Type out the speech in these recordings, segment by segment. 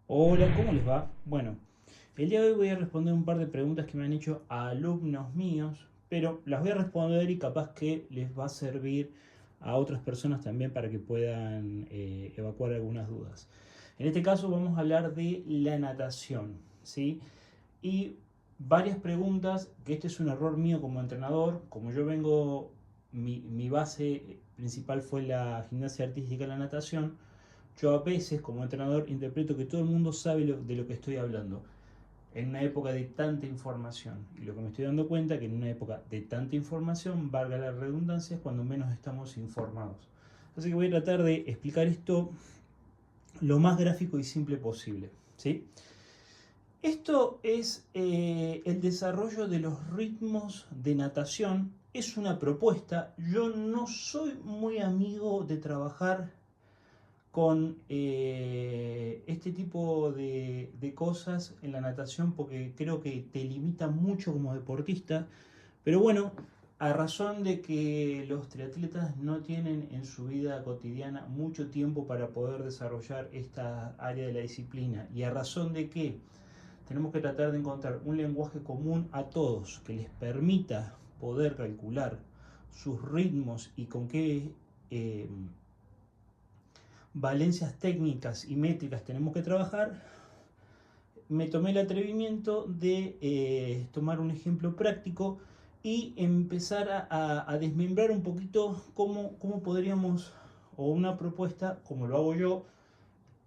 Hola, ¿cómo les va? Bueno, el día de hoy voy a responder un par de preguntas que me han hecho alumnos míos, pero las voy a responder y capaz que les va a servir a otras personas también para que puedan evacuar algunas dudas. En este caso vamos a hablar de la natación, ¿sí? Y varias preguntas, que este es un error mío como entrenador, como yo vengo, mi base principal fue la gimnasia artística y la natación. Yo a veces como entrenador interpreto que todo el mundo sabe de lo que estoy hablando en una época de tanta información. Y lo que me estoy dando cuenta es que en una época de tanta información, valga la redundancia, es cuando menos estamos informados. Así que voy a tratar de explicar esto lo más gráfico y simple posible. ¿Sí? Esto es el desarrollo de los ritmos de natación. Es una propuesta. Yo no soy muy amigo de trabajar con este tipo de cosas en la natación porque creo que te limita mucho como deportista. Pero bueno, a razón de que los triatletas no tienen en su vida cotidiana mucho tiempo para poder desarrollar esta área de la disciplina y a razón de que tenemos que tratar de encontrar un lenguaje común a todos que les permita poder calcular sus ritmos y con qué valencias técnicas y métricas tenemos que trabajar, me tomé el atrevimiento de tomar un ejemplo práctico y empezar a desmembrar un poquito cómo podríamos, o una propuesta, como lo hago yo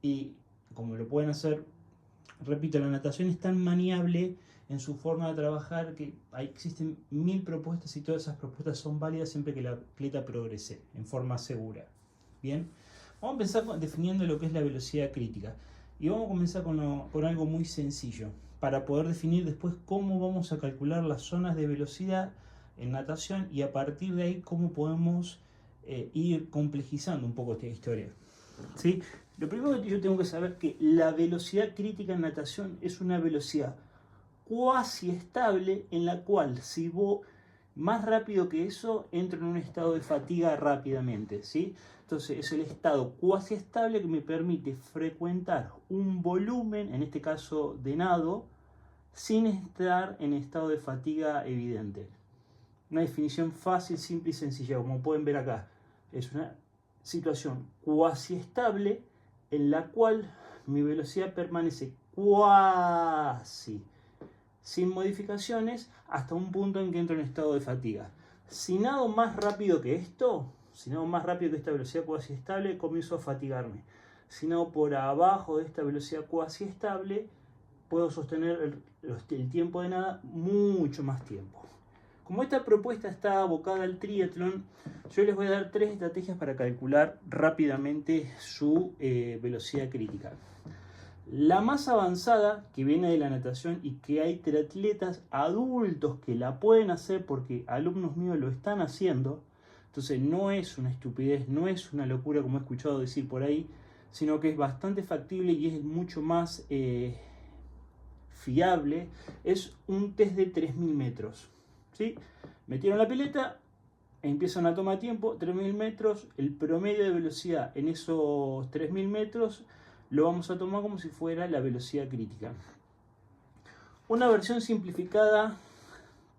y como lo pueden hacer. Repito, la natación es tan maniable en su forma de trabajar que existen mil propuestas y todas esas propuestas son válidas siempre que la atleta progrese en forma segura. Bien, vamos a empezar definiendo lo que es la velocidad crítica. Y vamos a comenzar con algo muy sencillo, para poder definir después cómo vamos a calcular las zonas de velocidad en natación y a partir de ahí cómo podemos ir complejizando un poco esta historia. ¿Sí? Lo primero que yo tengo que saber es que la velocidad crítica en natación es una velocidad cuasi estable en la cual si vos más rápido que eso entro en un estado de fatiga rápidamente, ¿sí? Entonces es el estado cuasi estable que me permite frecuentar un volumen, en este caso de nado, sin estar en estado de fatiga evidente. Una definición fácil, simple y sencilla, como pueden ver acá. Es una situación cuasi estable en la cual mi velocidad permanece cuasi sin modificaciones hasta un punto en que entro en estado de fatiga. Si nado más rápido que esto, si nado más rápido que esta velocidad cuasi estable, comienzo a fatigarme. Si nado por abajo de esta velocidad cuasi estable, puedo sostener el tiempo de nada mucho más tiempo. Como esta propuesta está abocada al triatlón, yo les voy a dar tres estrategias para calcular rápidamente su velocidad crítica. La más avanzada, que viene de la natación y que hay triatletas adultos que la pueden hacer porque alumnos míos lo están haciendo, entonces no es una estupidez, no es una locura como he escuchado decir por ahí, sino que es bastante factible y es mucho más fiable, es un test de 3000 metros. ¿Sí? Metieron la pileta, empiezan a tomar tiempo, 3000 metros, el promedio de velocidad en esos 3000 metros lo vamos a tomar como si fuera la velocidad crítica. Una versión simplificada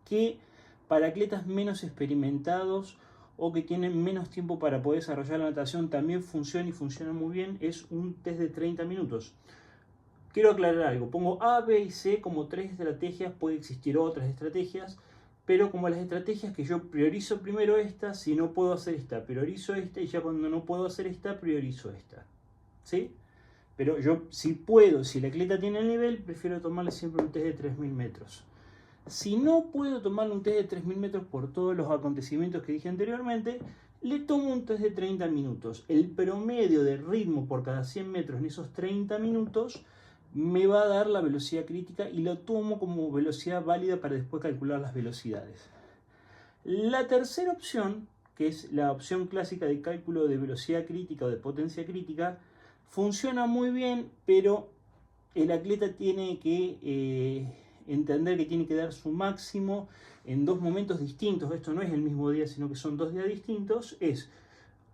que para atletas menos experimentados o que tienen menos tiempo para poder desarrollar la natación también funciona y funciona muy bien, es un test de 30 minutos. Quiero aclarar algo, pongo A, B y C como tres estrategias, puede existir otras estrategias, pero como las estrategias que yo priorizo primero esta, si no puedo hacer esta, priorizo esta y ya cuando no puedo hacer esta, priorizo esta. ¿Sí? Pero yo si puedo, si el atleta tiene el nivel, prefiero tomarle siempre un test de 3000 metros. Si no puedo tomarle un test de 3000 metros por todos los acontecimientos que dije anteriormente, le tomo un test de 30 minutos. El promedio de ritmo por cada 100 metros en esos 30 minutos me va a dar la velocidad crítica y lo tomo como velocidad válida para después calcular las velocidades. La tercera opción, que es la opción clásica de cálculo de velocidad crítica o de potencia crítica, funciona muy bien, pero el atleta tiene que entender que tiene que dar su máximo en dos momentos distintos. Esto no es el mismo día, sino que son 2 días distintos. Es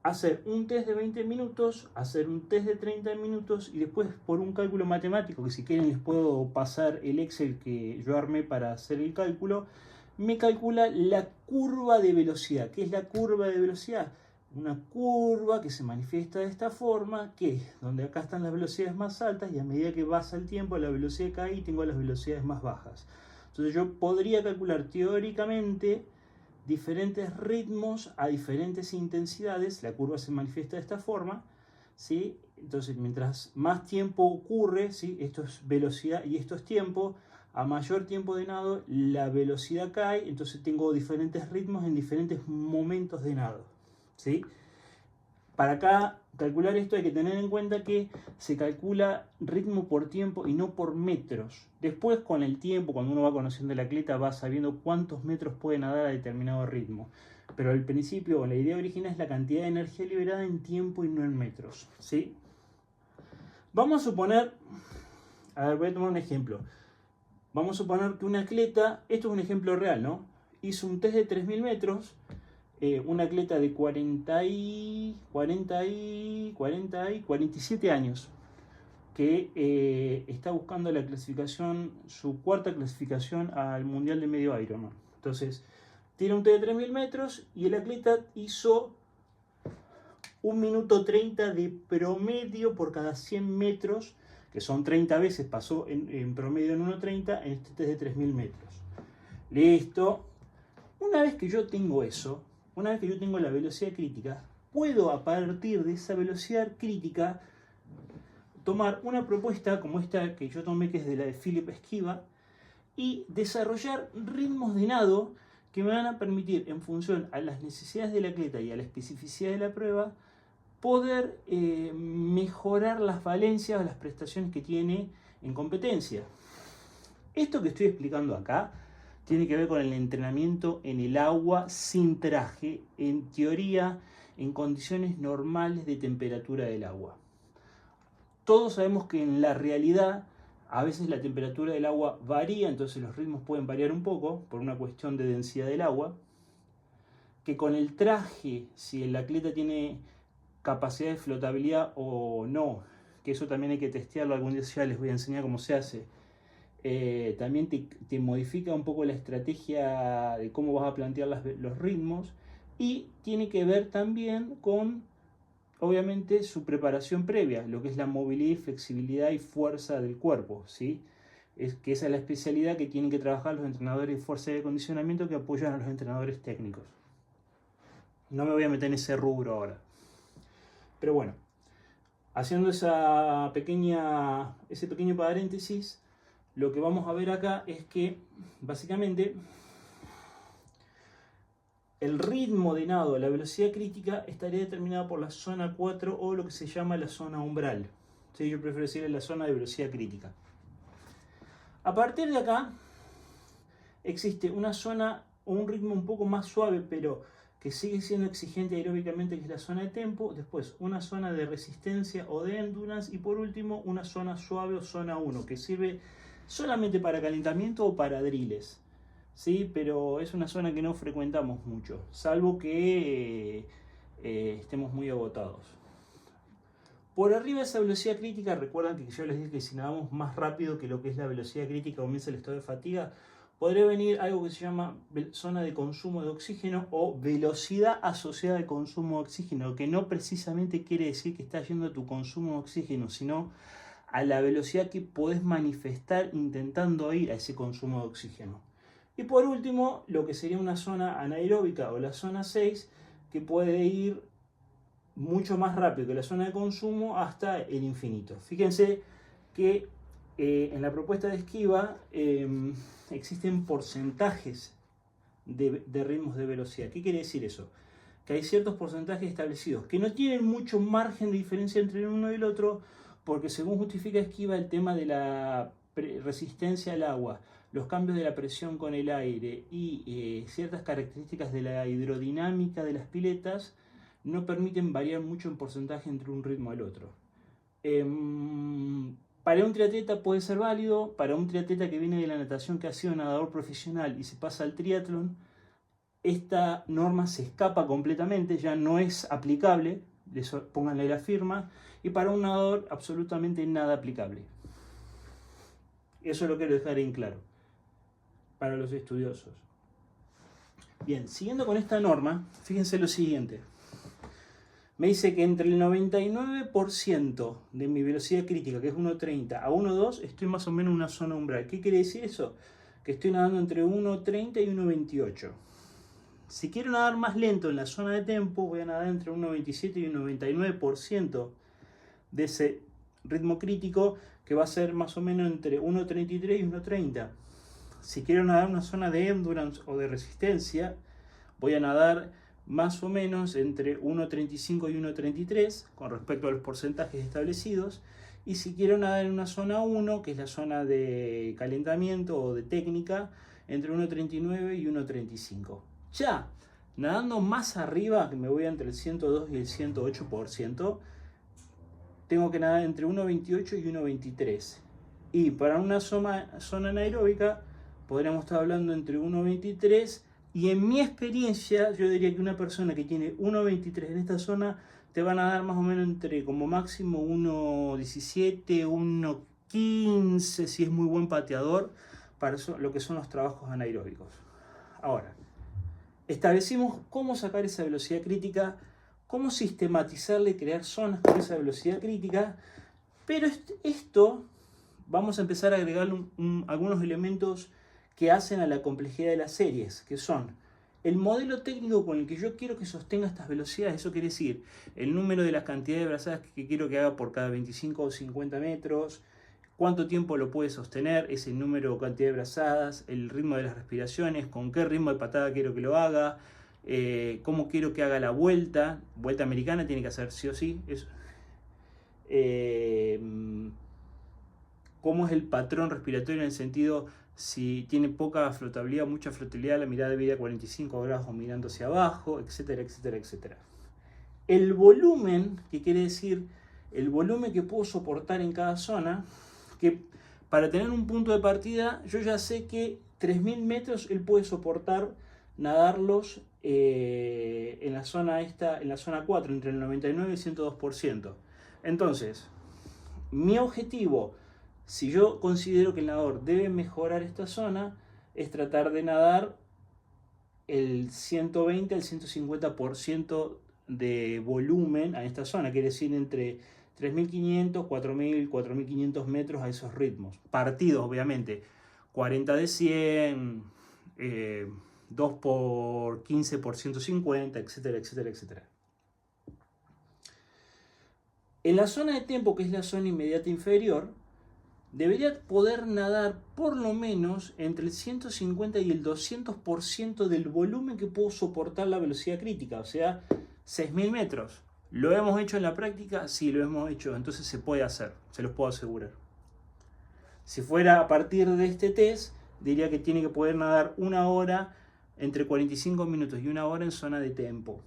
hacer un test de 20 minutos, hacer un test de 30 minutos y después por un cálculo matemático, que si quieren les puedo pasar el Excel que yo armé para hacer el cálculo, me calcula la curva de velocidad. ¿Qué es la curva de velocidad? Una curva que se manifiesta de esta forma, que es donde acá están las velocidades más altas y a medida que pasa el tiempo la velocidad cae y tengo las velocidades más bajas. Entonces yo podría calcular teóricamente diferentes ritmos a diferentes intensidades. La curva se manifiesta de esta forma, ¿sí? Entonces mientras más tiempo ocurre, ¿sí? Esto es velocidad y esto es tiempo. A mayor tiempo de nado la velocidad cae, entonces tengo diferentes ritmos en diferentes momentos de nado, ¿sí? Para acá calcular esto hay que tener en cuenta que se calcula ritmo por tiempo y no por metros. Después con el tiempo, cuando uno va conociendo el atleta, va sabiendo cuántos metros puede nadar a determinado ritmo. Pero al principio, la idea original es la cantidad de energía liberada en tiempo y no en metros, ¿sí? Vamos a suponer, a ver, voy a tomar un ejemplo. Vamos a suponer que un atleta, esto es un ejemplo real, ¿no? Hizo un test de 3000 metros, un atleta de 47 años, que está buscando la clasificación, su cuarta clasificación al Mundial de Medio Ironman. Entonces, tiene un test de 3000 metros y el atleta hizo 1 minuto 30 de promedio por cada 100 metros, que son 30 veces, pasó en promedio en 1.30 en este test de 3000 metros. Listo. Una vez que yo tengo eso, una vez que yo tengo la velocidad crítica, puedo a partir de esa velocidad crítica tomar una propuesta como esta que yo tomé, que es de la de Philip Esquiva, y desarrollar ritmos de nado que me van a permitir, en función a las necesidades del atleta y a la especificidad de la prueba, poder mejorar las valencias o las prestaciones que tiene en competencia. Esto que estoy explicando acá tiene que ver con el entrenamiento en el agua sin traje, en teoría, en condiciones normales de temperatura del agua. Todos sabemos que en la realidad a veces la temperatura del agua varía, entonces los ritmos pueden variar un poco por una cuestión de densidad del agua, que con el traje, si el atleta tiene capacidad de flotabilidad o no, que eso también hay que testearlo, algún día ya les voy a enseñar cómo se hace. También te modifica un poco la estrategia de cómo vas a plantear los ritmos, y tiene que ver también con, obviamente, su preparación previa, lo que es la movilidad, flexibilidad y fuerza del cuerpo, ¿sí? Que esa es la especialidad que tienen que trabajar los entrenadores de fuerza y de acondicionamiento, que apoyan a los entrenadores técnicos. No me voy a meter en ese rubro ahora. Pero bueno, haciendo ese pequeño paréntesis, lo que vamos a ver acá es que básicamente el ritmo de nado, la velocidad crítica, estaría determinada por la zona 4 o lo que se llama la zona umbral. ¿Sí? Yo prefiero decirle la zona de velocidad crítica. A partir de acá existe una zona o un ritmo un poco más suave, pero que sigue siendo exigente aeróbicamente, que es la zona de tempo. Después una zona de resistencia o de endurance, y por último una zona suave o zona 1, que sirve solamente para calentamiento o para drills, ¿sí? Pero es una zona que no frecuentamos mucho, salvo que estemos muy agotados. Por arriba de esa velocidad crítica, recuerdan que yo les dije que si nadamos más rápido que lo que es la velocidad crítica comienza el estado de fatiga, podría venir algo que se llama zona de consumo de oxígeno o velocidad asociada al consumo de oxígeno, que no precisamente quiere decir que está yendo a tu consumo de oxígeno, sino a la velocidad que podés manifestar intentando ir a ese consumo de oxígeno. Y por último, lo que sería una zona anaeróbica o la zona 6, que puede ir mucho más rápido que la zona de consumo hasta el infinito. Fíjense que en la propuesta de Esquiva existen porcentajes de ritmos de velocidad. ¿Qué quiere decir eso? Que hay ciertos porcentajes establecidos que no tienen mucho margen de diferencia entre el uno y el otro, porque según justifica Esquiva, el tema de la resistencia al agua, los cambios de la presión con el aire y ciertas características de la hidrodinámica de las piletas no permiten variar mucho en porcentaje entre un ritmo y el otro. Para un triatleta puede ser válido, para un triatleta que viene de la natación, que ha sido nadador profesional y se pasa al triatlón, esta norma se escapa completamente, ya no es aplicable, pónganle la firma, y para un nadador absolutamente nada aplicable. Eso lo quiero dejar en claro para los estudiosos. Bien, siguiendo con esta norma, fíjense lo siguiente. Me dice que entre el 99% de mi velocidad crítica, que es 1.30, a 1.2, estoy más o menos en una zona umbral. ¿Qué quiere decir eso? Que estoy nadando entre 1.30 y 1.28. Si quiero nadar más lento en la zona de tempo, voy a nadar entre 1.27 y 1.99% de ese ritmo crítico, que va a ser más o menos entre 1.33 y 1.30. Si quiero nadar en una zona de endurance o de resistencia, voy a nadar más o menos entre 1.35 y 1.33 con respecto a los porcentajes establecidos. Y si quiero nadar en una zona 1, que es la zona de calentamiento o de técnica, entre 1.39 y 1.35. Ya nadando más arriba, que me voy entre el 102 y el 108%, tengo que nadar entre 1.28 y 1.23. Y para una zona anaeróbica podríamos estar hablando entre 1.23, y en mi experiencia yo diría que una persona que tiene 1.23 en esta zona te van a dar más o menos entre como máximo 1.17, 1.15 si es muy buen pateador, para eso, lo que son los trabajos anaeróbicos. Ahora, establecimos cómo sacar esa velocidad crítica, cómo sistematizarla y crear zonas con esa velocidad crítica, pero esto vamos a empezar a agregar algunos elementos que hacen a la complejidad de las series, que son el modelo técnico con el que yo quiero que sostenga estas velocidades. Eso quiere decir el número de las cantidades de brazadas que quiero que haga por cada 25 o 50 metros, cuánto tiempo lo puede sostener, ese número o cantidad de brazadas, el ritmo de las respiraciones, con qué ritmo de patada quiero que lo haga, cómo quiero que haga la vuelta americana, tiene que hacer sí o sí, eso. Cómo es el patrón respiratorio en el sentido, si tiene poca flotabilidad, mucha flotabilidad, la mirada de vida a 45 grados o mirando hacia abajo, etcétera, etcétera, etcétera. El volumen, que quiere decir el volumen que puedo soportar en cada zona, que para tener un punto de partida, yo ya sé que 3.000 metros él puede soportar nadarlos en la zona esta, en la zona 4, entre el 99 y el 102%. Entonces, mi objetivo, si yo considero que el nadador debe mejorar esta zona, es tratar de nadar el 120 al 150% de volumen a esta zona, quiere decir entre 3.500, 4.000, 4.500 metros a esos ritmos. Partidos, obviamente, 40 de 100, 2 por 15 por 150, etcétera, etcétera, etcétera. En la zona de tempo, que es la zona inmediata inferior, debería poder nadar por lo menos entre el 150 y el 200% del volumen que puedo soportar la velocidad crítica, o sea, 6.000 metros. ¿Lo hemos hecho en la práctica? Sí, lo hemos hecho, entonces se puede hacer, se los puedo asegurar. Si fuera a partir de este test, diría que tiene que poder nadar una hora, entre 45 minutos y una hora en zona de tempo.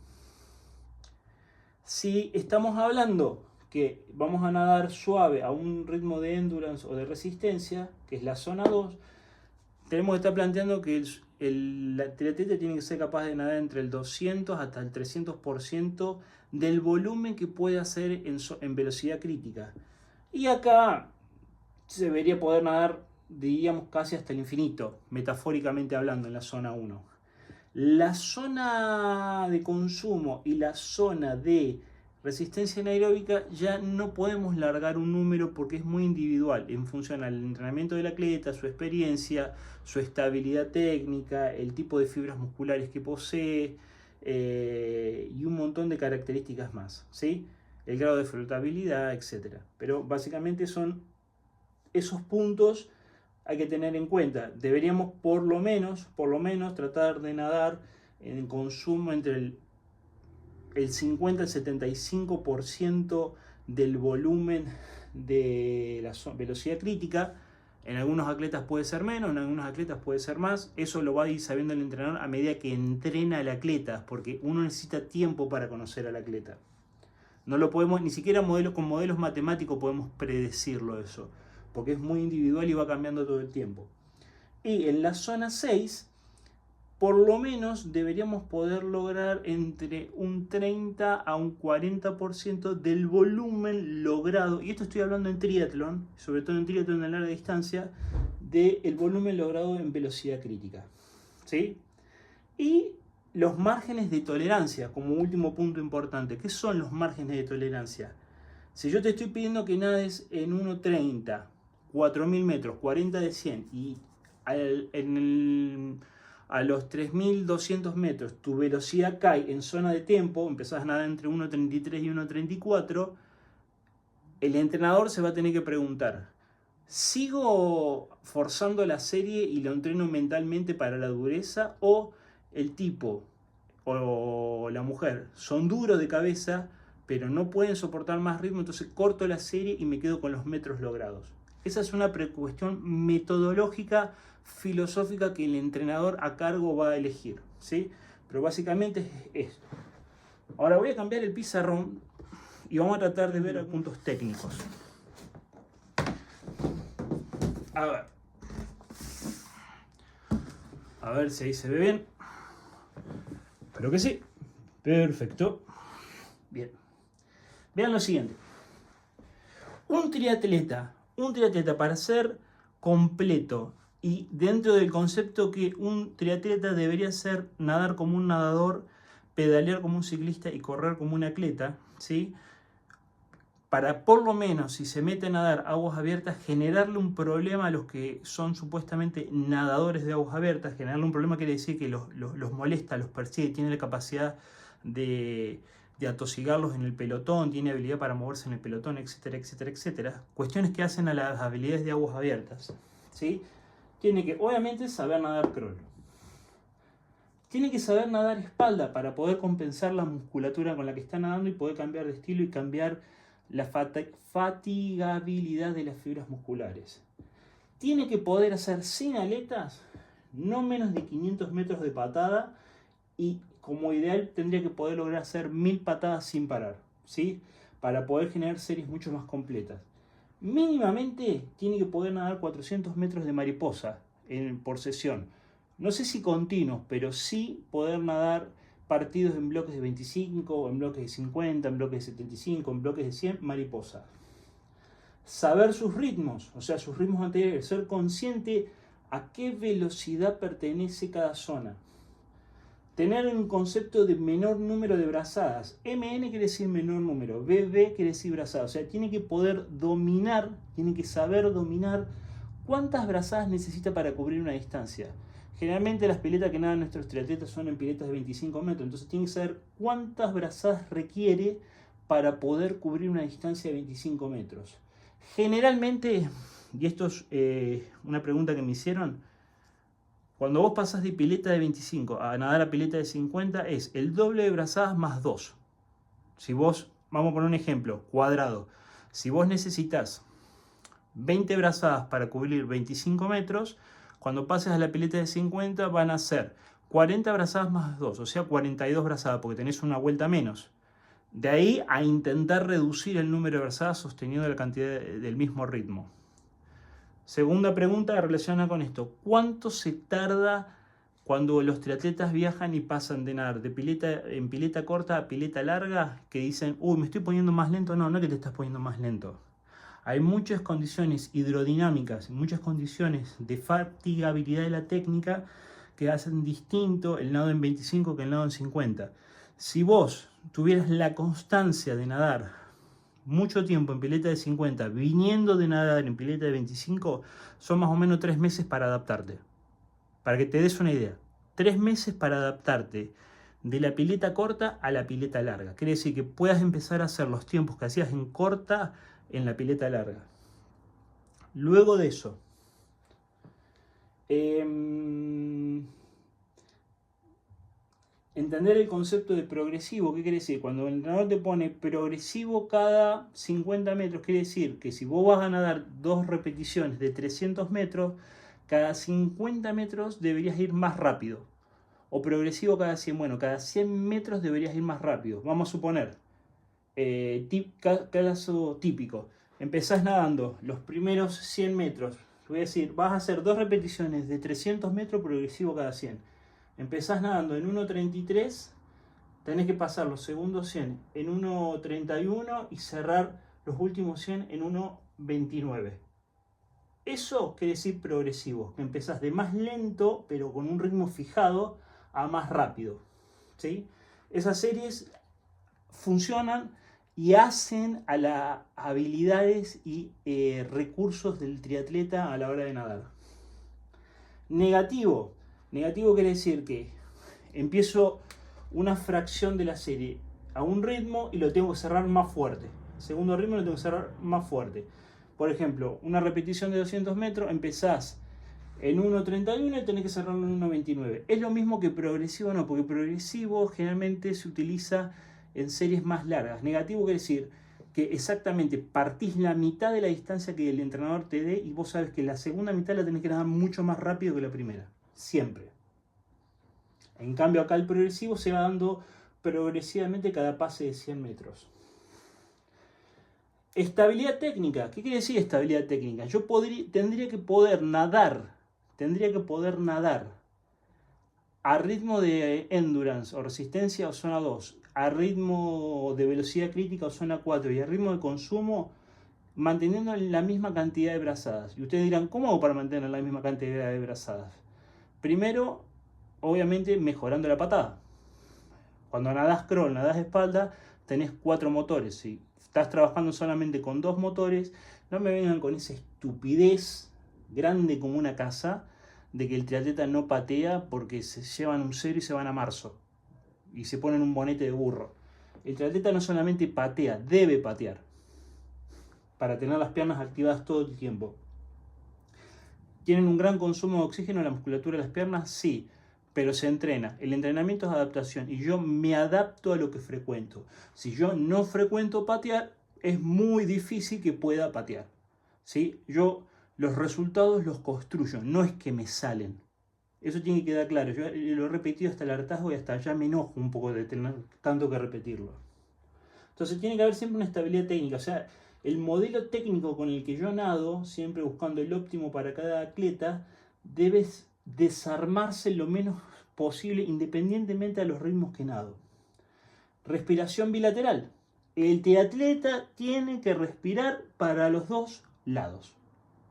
Si estamos hablando que vamos a nadar suave a un ritmo de endurance o de resistencia, que es la zona 2, tenemos que estar planteando que el atleta tiene que ser capaz de nadar entre el 200 hasta el 300% del volumen que puede hacer en velocidad crítica. Y acá se debería poder nadar, diríamos, casi hasta el infinito, metafóricamente hablando, en la zona 1. La zona de consumo y la zona de resistencia anaeróbica ya no podemos largar un número porque es muy individual en función al entrenamiento del atleta, su experiencia, su estabilidad técnica, el tipo de fibras musculares que posee y un montón de características más, ¿sí? El grado de flotabilidad, etc. Pero básicamente son esos puntos hay que tener en cuenta. Deberíamos por lo menos tratar de nadar en consumo entre el 50 al 75% del volumen de la velocidad crítica. En algunos atletas puede ser menos, en algunos atletas puede ser más. Eso lo va a ir sabiendo el entrenador a medida que entrena al atleta, porque uno necesita tiempo para conocer al atleta. No lo podemos, ni siquiera con modelos matemáticos podemos predecirlo eso, porque es muy individual y va cambiando todo el tiempo. Y en la zona 6 por lo menos deberíamos poder lograr entre un 30 a un 40% del volumen logrado, y esto estoy hablando en triatlón, sobre todo en triatlón de larga distancia, del volumen logrado en velocidad crítica, ¿sí? Y los márgenes de tolerancia, como último punto importante. ¿Qué son los márgenes de tolerancia? Si yo te estoy pidiendo que nades en 1.30, 4.000 metros, 40 de 100, y a los 3.200 metros tu velocidad cae en zona de tiempo, empezás a nadar entre 1.33 y 1.34, el entrenador se va a tener que preguntar, ¿sigo forzando la serie y lo entreno mentalmente para la dureza, o el tipo o la mujer son duros de cabeza pero no pueden soportar más ritmo, entonces corto la serie y me quedo con los metros logrados? Esa es una cuestión metodológica, filosófica, que el entrenador a cargo va a elegir, ¿sí? Pero básicamente es esto. Ahora voy a cambiar el pizarrón y vamos a tratar de ver puntos técnicos. A ver si ahí se ve bien. Espero que sí. Perfecto. Bien. Vean lo siguiente. Un triatleta para ser completo, y dentro del concepto que un triatleta debería ser nadar como un nadador, pedalear como un ciclista y correr como un atleta, ¿sí? Para por lo menos, si se mete a nadar aguas abiertas, generarle un problema a los que son supuestamente nadadores de aguas abiertas. Generarle un problema quiere decir que los molesta, los persigue, tiene la capacidad de atosigarlos en el pelotón, tiene habilidad para moverse en el pelotón, etcétera, etcétera, etcétera. Cuestiones que hacen a las habilidades de aguas abiertas, ¿sí? Tiene que, obviamente, saber nadar crawl. Tiene que saber nadar espalda para poder compensar la musculatura con la que está nadando y poder cambiar de estilo y cambiar la fatigabilidad de las fibras musculares. Tiene que poder hacer sin aletas no menos de 500 metros de patada, y como ideal tendría que poder lograr hacer 1000 patadas sin parar, ¿sí? Para poder generar series mucho más completas. Mínimamente tiene que poder nadar 400 metros de mariposa por sesión. No sé si continuos, pero sí poder nadar partidos en bloques de 25, en bloques de 50, en bloques de 75, en bloques de 100, mariposa. Saber sus ritmos, o sea, sus ritmos anteriores, ser consciente a qué velocidad pertenece cada zona. Tener un concepto de menor número de brazadas. MN quiere decir menor número, BB quiere decir brazadas. O sea, tiene que poder dominar, tiene que saber dominar cuántas brazadas necesita para cubrir una distancia. Generalmente las piletas que nadan nuestros triatletas son en piletas de 25 metros, entonces tiene que saber cuántas brazadas requiere para poder cubrir una distancia de 25 metros. Generalmente, y esto es una pregunta que me hicieron, cuando vos pasás de pileta de 25 a nadar a pileta de 50, es el doble de brazadas más 2. Si vos, vamos a poner un ejemplo, cuadrado. Si vos necesitas 20 brazadas para cubrir 25 metros, cuando pases a la pileta de 50 van a ser 40 brazadas más 2, o sea 42 brazadas, porque tenés una vuelta menos. De ahí a intentar reducir el número de brazadas sosteniendo la cantidad del mismo ritmo. Segunda pregunta relacionada con esto. ¿Cuánto se tarda cuando los triatletas viajan y pasan de nadar de pileta, en pileta corta a pileta larga? Que dicen, uy, me estoy poniendo más lento. No, no es que te estás poniendo más lento. Hay muchas condiciones hidrodinámicas, muchas condiciones de fatigabilidad de la técnica que hacen distinto el nado en 25 que el nado en 50. Si vos tuvieras la constancia de nadar mucho tiempo en pileta de 50, viniendo de nadar en pileta de 25, son más o menos 3 meses para adaptarte. Para que te des una idea, 3 meses para adaptarte de la pileta corta a la pileta larga. Quiere decir que puedas empezar a hacer los tiempos que hacías en corta en la pileta larga. Luego de eso, entender el concepto de progresivo. ¿Qué quiere decir? Cuando el entrenador te pone progresivo cada 50 metros, quiere decir que si vos vas a nadar 2 repeticiones de 300 metros, cada 50 metros deberías ir más rápido. O progresivo cada 100. Bueno, cada 100 metros deberías ir más rápido. Vamos a suponer, caso típico. Empezás nadando los primeros 100 metros. Voy a decir, vas a hacer 2 repeticiones de 300 metros progresivo cada 100. Empezás nadando en 1.33, tenés que pasar los segundos 100 en 1.31 y cerrar los últimos 100 en 1.29. Eso quiere decir progresivo, que empezás de más lento, pero con un ritmo fijado, a más rápido. ¿Sí? Esas series funcionan y hacen a las habilidades y recursos del triatleta a la hora de nadar. Negativo. Negativo quiere decir que empiezo una fracción de la serie a un ritmo y lo tengo que cerrar más fuerte. Segundo ritmo lo tengo que cerrar más fuerte. Por ejemplo, una repetición de 200 metros, empezás en 1.31 y tenés que cerrarlo en 1.29. Es lo mismo que progresivo, no, porque progresivo generalmente se utiliza en series más largas. Negativo quiere decir que exactamente partís la mitad de la distancia que el entrenador te dé y vos sabes que la segunda mitad la tenés que nadar mucho más rápido que la primera. Siempre. En cambio acá el progresivo se va dando progresivamente cada pase de 100 metros. Estabilidad técnica. ¿Qué quiere decir estabilidad técnica? Yo tendría que poder nadar a ritmo de endurance o resistencia o zona 2, a ritmo de velocidad crítica o zona 4 y a ritmo de consumo manteniendo la misma cantidad de brazadas. Y ustedes dirán, ¿cómo hago para mantener la misma cantidad de brazadas? Primero, obviamente, mejorando la patada. Cuando nadás crawl, nadás espalda, tenés 4 motores. Si estás trabajando solamente con 2 motores, no me vengan con esa estupidez grande como una casa de que el triatleta no patea porque se llevan un 0 y se van a marzo y se ponen un bonete de burro. El triatleta no solamente patea, debe patear para tener las piernas activadas todo el tiempo. ¿Tienen un gran consumo de oxígeno en la musculatura de las piernas? Sí, pero se entrena. El entrenamiento es adaptación y yo me adapto a lo que frecuento. Si yo no frecuento patear, es muy difícil que pueda patear. ¿Sí? Yo los resultados los construyo, no es que me salen. Eso tiene que quedar claro. Yo lo he repetido hasta el hartazgo y hasta ya me enojo un poco de tener tanto que repetirlo. Entonces tiene que haber siempre una estabilidad técnica. O sea, el modelo técnico con el que yo nado, siempre buscando el óptimo para cada atleta, debe desarmarse lo menos posible independientemente de los ritmos que nado. Respiración bilateral. El triatleta tiene que respirar para los dos lados.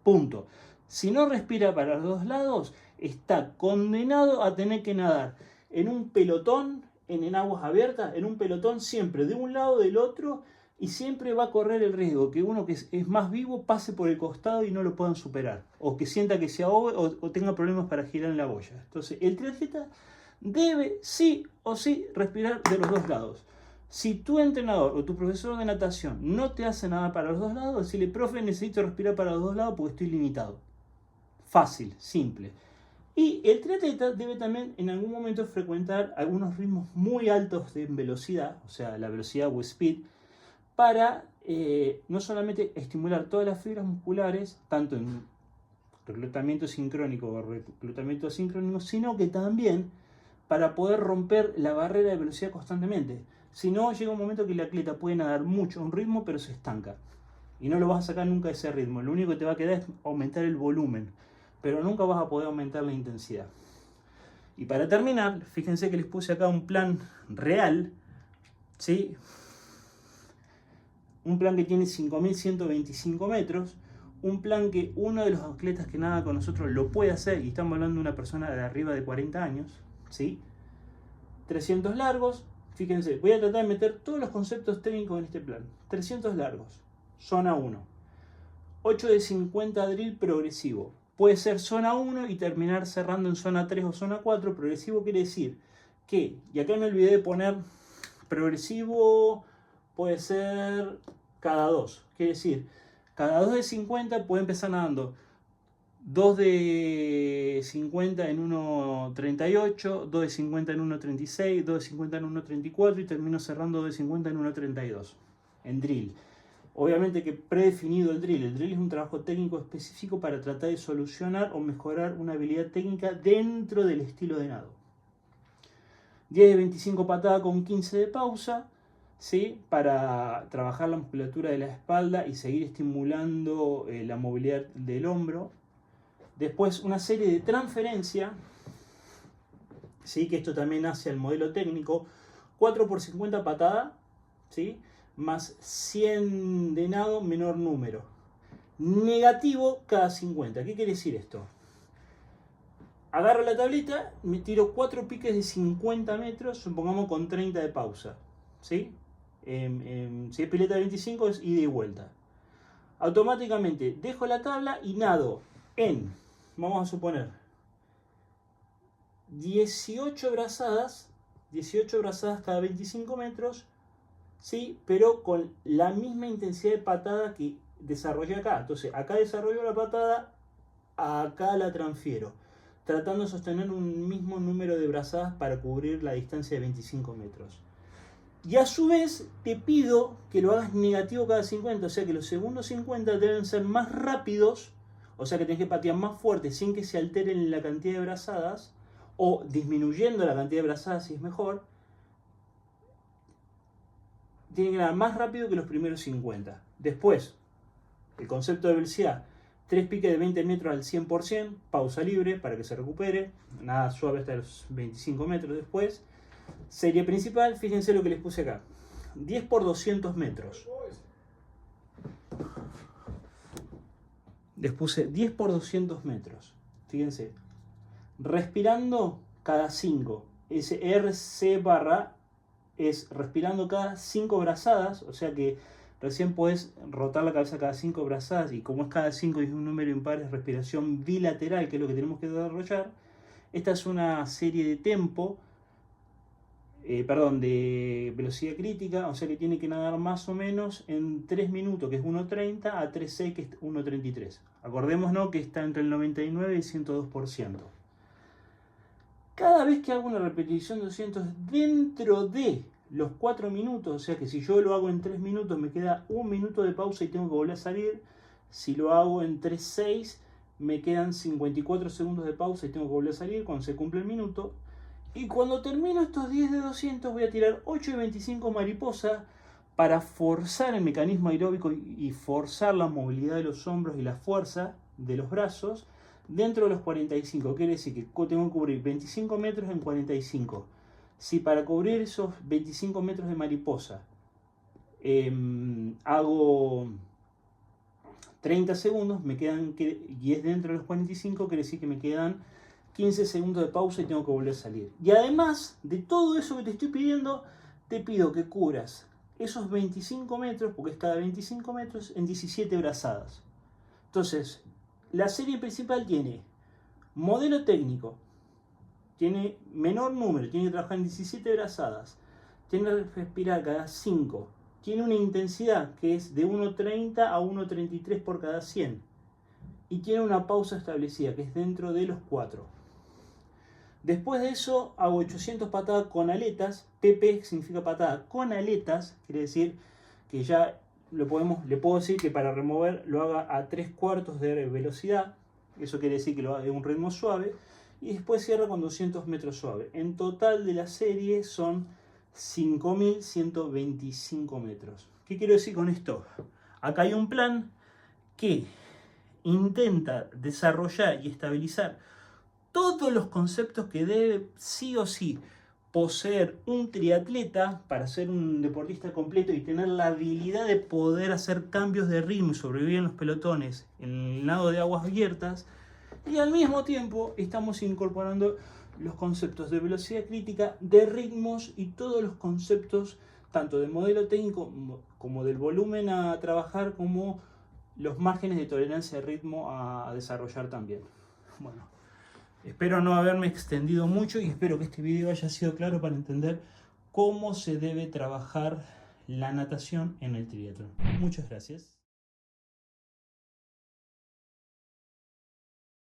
Punto. Si no respira para los dos lados, está condenado a tener que nadar en un pelotón, en aguas abiertas, en un pelotón siempre de un lado del otro y siempre va a correr el riesgo que uno que es más vivo pase por el costado y no lo puedan superar, o que sienta que se ahogue o tenga problemas para girar en la boya. Entonces, el triatleta debe sí o sí respirar de los dos lados. Si tu entrenador o tu profesor de natación no te hace nada para los dos lados, decirle, profe, necesito respirar para los dos lados porque estoy limitado. Fácil, simple. Y el triatleta debe también en algún momento frecuentar algunos ritmos muy altos de velocidad, o sea, la velocidad o speed, para no solamente estimular todas las fibras musculares, tanto en reclutamiento sincrónico o reclutamiento asíncrono, sino que también para poder romper la barrera de velocidad constantemente. Si no, llega un momento que el atleta puede nadar mucho a un ritmo, pero se estanca. Y no lo vas a sacar nunca de ese ritmo. Lo único que te va a quedar es aumentar el volumen, pero nunca vas a poder aumentar la intensidad. Y para terminar, fíjense que les puse acá un plan real, ¿sí? Un plan que tiene 5.125 metros, un plan que uno de los atletas que nada con nosotros lo puede hacer, y estamos hablando de una persona de arriba de 40 años, ¿sí? 300 largos, fíjense, voy a tratar de meter todos los conceptos técnicos en este plan. 300 largos, zona 1. 8 de 50 drill progresivo. Puede ser zona 1 y terminar cerrando en zona 3 o zona 4. Progresivo quiere decir que, y acá me olvidé de poner progresivo, puede ser cada 2. Quiere decir, cada 2 de 50 puede empezar nadando 2 de 50 en 1.38, 2 de 50 en 1.36, 2 de 50 en 1.34 y termino cerrando 2 de 50 en 1.32 en drill. Obviamente que predefinido el drill. El drill es un trabajo técnico específico para tratar de solucionar o mejorar una habilidad técnica dentro del estilo de nado. 10 de 25 patada con 15 de pausa, ¿sí? Para trabajar la musculatura de la espalda y seguir estimulando la movilidad del hombro. Después una serie de transferencia ¿sí? Que esto también hace el modelo técnico, 4 por 50 patada, ¿sí? Más 100 de nado menor número. Negativo cada 50. ¿Qué quiere decir esto? Agarro la tableta, me tiro 4 piques de 50 metros, supongamos con 30 de pausa, ¿sí? Si es pileta de 25 es ida y vuelta. Automáticamente dejo la tabla y nado en, vamos a suponer, 18 brazadas cada 25 metros, ¿sí? Pero con la misma intensidad de patada que desarrollé acá. Entonces, acá desarrollo la patada, acá la transfiero, tratando de sostener un mismo número de brazadas para cubrir la distancia de 25 metros. Y a su vez te pido que lo hagas negativo cada 50, o sea que los segundos 50 deben ser más rápidos, o sea que tenés que patear más fuerte sin que se alteren la cantidad de brazadas, o disminuyendo la cantidad de brazadas si es mejor. Tiene que dar más rápido que los primeros 50. Después, el concepto de velocidad, 3 piques de 20 metros al 100%, pausa libre para que se recupere, nada suave hasta los 25 metros después. Serie principal, fíjense lo que les puse acá, 10 por 200 metros. Les puse 10 por 200 metros, fíjense, respirando cada 5, ese RC barra es respirando cada 5 brazadas, o sea que recién puedes rotar la cabeza cada 5 brazadas, y como es cada 5 y es un número impar, es respiración bilateral, que es lo que tenemos que desarrollar. Esta es una serie de tempo, de velocidad crítica, o sea que tiene que nadar más o menos en 3 minutos, que es 1.30, a 3.6, que es 1.33. Acordémonos que está entre el 99 y el 102%. Cada vez que hago una repetición de 200 dentro de los 4 minutos, o sea que si yo lo hago en 3 minutos me queda 1 minuto de pausa y tengo que volver a salir. Si lo hago en 3.6 me quedan 54 segundos de pausa y tengo que volver a salir cuando se cumple el minuto. Y cuando termino estos 10 de 200 voy a tirar 8 de 25 mariposa para forzar el mecanismo aeróbico y forzar la movilidad de los hombros y la fuerza de los brazos dentro de los 45. Quiere decir que tengo que cubrir 25 metros en 45. Si para cubrir esos 25 metros de mariposa hago 30 segundos, me quedan, y es dentro de los 45, quiere decir que me quedan 15 segundos de pausa y tengo que volver a salir. Y además de todo eso que te estoy pidiendo, te pido que cubras esos 25 metros, porque es cada 25 metros, en 17 brazadas. Entonces, la serie principal tiene modelo técnico, tiene menor número, tiene que trabajar en 17 brazadas, tiene que respirar cada 5, tiene una intensidad que es de 1.30 a 1.33 por cada 100 y tiene una pausa establecida que es dentro de los 4. Después de eso hago 800 patadas con aletas. PP significa patada con aletas, quiere decir que ya le puedo decir que para remover lo haga a 3/4 de velocidad. Eso quiere decir que lo haga de un ritmo suave. Y después cierra con 200 metros suave. En total de la serie son 5.125 metros. ¿Qué quiero decir con esto? Acá hay un plan que intenta desarrollar y estabilizar todos los conceptos que debe sí o sí poseer un triatleta para ser un deportista completo y tener la habilidad de poder hacer cambios de ritmo y sobrevivir en los pelotones en el nado de aguas abiertas. Y al mismo tiempo estamos incorporando los conceptos de velocidad crítica, de ritmos y todos los conceptos tanto del modelo técnico como del volumen a trabajar, como los márgenes de tolerancia de ritmo a desarrollar también. Bueno, espero no haberme extendido mucho y espero que este video haya sido claro para entender cómo se debe trabajar la natación en el triatlón. Muchas gracias.